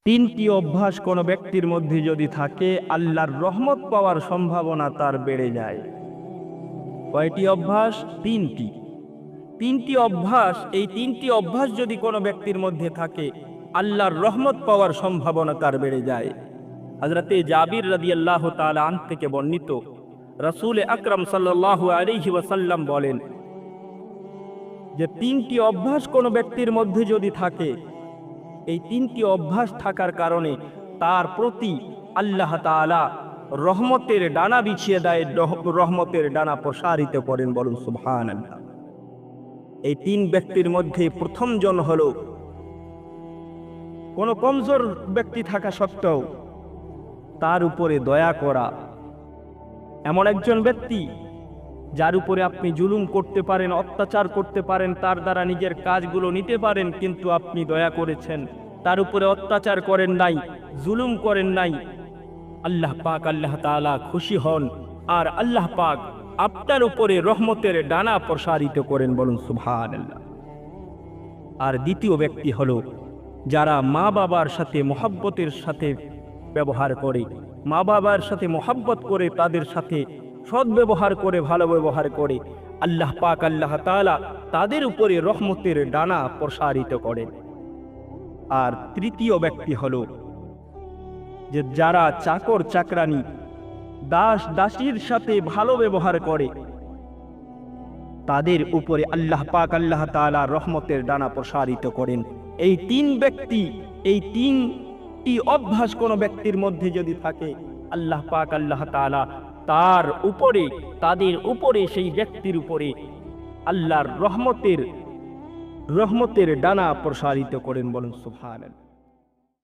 তিনটি অভ্যাস কোনো ব্যক্তির মধ্যে যদি থাকে আল্লাহর রহমত পাওয়ার সম্ভাবনা তার বেড়ে যায়। কয়টি অভ্যাস? তিনটি অভ্যাস। এই তিনটি অভ্যাস যদি কোনো ব্যক্তির মধ্যে থাকে আল্লাহর রহমত পাওয়ার সম্ভাবনা তার বেড়ে যায়। হযরতে জাবির রাদিয়াল্লাহু তাআলা আনহু থেকে বর্ণিত, রাসূল আকরাম সাল্লাল্লাহু আলাইহি ওয়াসাল্লাম বলেন যে তিনটি অভ্যাস কোনো ব্যক্তির মধ্যে যদি থাকে, এই তিনটি অভ্যাস থাকার কারণে তার প্রতি আল্লাহ তাআলা রহমতের ডানা বিছিয়ে দেয়, রহমতের ডানা প্রসারিত করেন। বলুন সুবহানাল্লাহ। এই তিন ব্যক্তির মধ্যে প্রথম জন হলো কোনো কমজোর ব্যক্তি থাকা সত্ত্বেও তার উপরে দয়া করা। এমন একজন ব্যক্তি যার উপরে আপনি জুলুম করতে পারেন, অত্যাচার করতে পারেন, তার দ্বারা নিজের কাজগুলো নিতে পারেন, কিন্তু আপনি দয়া করেছেন, তার উপরে অত্যাচার করেন নাই, জুলুম করেন নাই। আল্লাহ পাক, আল্লাহ তাআলা খুশি হন আর আল্লাহ পাক আপনার উপরে রহমতের ডানা প্রসারিত করেন। বলুন সুবহানাল্লাহ। আর দ্বিতীয় ব্যক্তি হলো যারা মা বাবার সাথে মহব্বতের সাথে ব্যবহার করে, মা বাবার সাথে মহব্বত করে, তাদের সাথে সৎ ব্যবহার করে, ভালো ব্যবহার করে, আল্লাহ পাক, আল্লাহ তাআলা তাদের উপরে রহমতের ডানা প্রসারিত করেন। আর তৃতীয় ব্যক্তি হলো যে যারা চাকর চাকরানি, দাস দাসীর সাথে ভালো ব্যবহার করে, তাদের উপরে আল্লাহ পাক, আল্লাহ তাআলা রহমতের ডানা প্রসারিত করেন। এই তিন ব্যক্তি, এই তিনটি অভ্যাস কোনো ব্যক্তির মধ্যে যদি থাকে আল্লাহ পাক, আল্লাহ তাআলা তার উপরে, তাদের উপরে, সেই ব্যক্তির উপরে আল্লাহর রহমতের ডানা প্রসারিত করেন। বলুন সুবহানাল্লাহ।